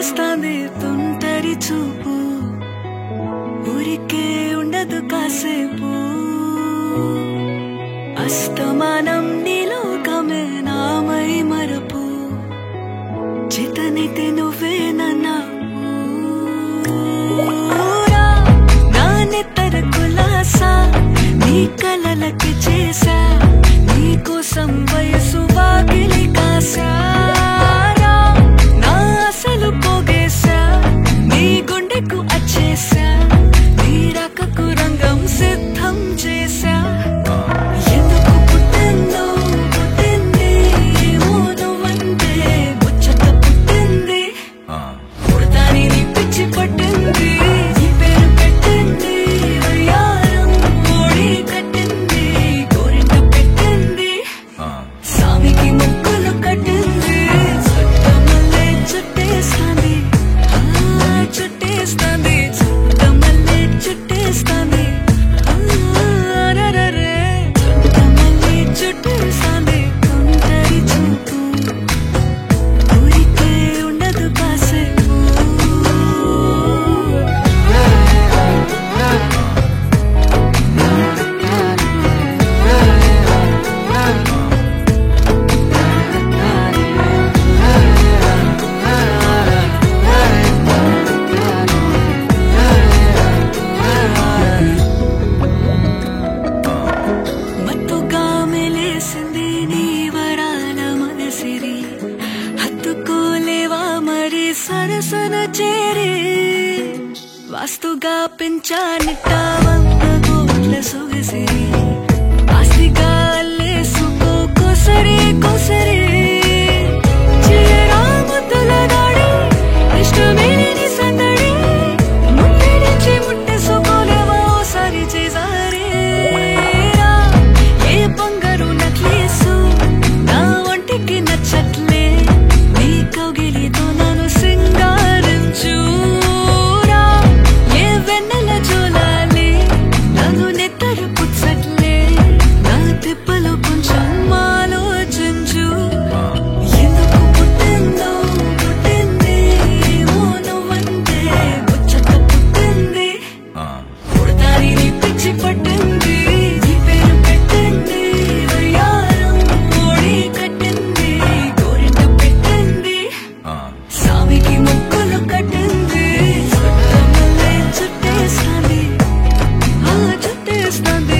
చుట్టేస్తాంది తుంటరి చూపు ఊరికే ఉండదు కాసేపు అస్తమానం నీలోకమే నామై మరపు చేతనైతే నువ్వే నా నెత్తర కులాసా నీ కలలకి చేసా నీ కోసం వయసు వాకిలి కాసా నా అసలు పోగేసా నీ గుండెకు అచ్చేసా నీ రకకు రంగం సిద్ధం చేసా ఎందుకు పుట్టిందో పుట్టింది ఏమో నువ్వంటే ముచ్చట పుట్టింది పుడతాని నీ పిచ్చి పట్టింది నీ పేరు పెట్టింది వయ్యారం ఓడి కట్టింది గోరింట పెట్టింది సామికి ముక్కులు కట్టింది చుట్టమల్లే చుట్టేస్తాంది చుట్టేస్తాంది చుట్టమల్లే చుట్టేస్తాంది అరరరే చుట్టమల్లే చుట్టేస్తాంది తుంటరి చూపు ఊరికే ఉండదు కాసేపు మత్తుగా మెలేసింది నీ వరాల మనసిరి హత్తుకోలేవా మరి సరసన చేరి వాస్తుగా పెంచానిట్ట 100 కోట్ల సొగసిరి ఆస్తిగా అల్లేసుకో కోసరి కోసరి చిరాముతుల దాడి ఇష్టమేని సందడి ముట్టడించి ముట్టేసుకోలేవా ఓసారి చేసారి ఏ బంగారు నక్లేసు నా ఒంటికి నచ్చట్లే నీ కౌగిలితో నన్ను సింగారించురా ఏ వెన్నెల జోలాలి నన్ను నెత్తరు పుచ్చట్లే నా తిప్పలు కొంచెం ఆలోచించు ఎందుకు పుట్టిందో పుట్టింది ఏమో నువ్వంటే ముచ్చట పుట్టింది పుడతాని నీ పిచ్చి పట్టింది నీ పేరు పెట్టింది వయ్యారం ఓడి కట్టింది గోరింట పెట్టింది సామికి ముక్కులు కట్టింది చుట్టమల్లే చుట్టేస్తాంది చుట్టేస్తాంది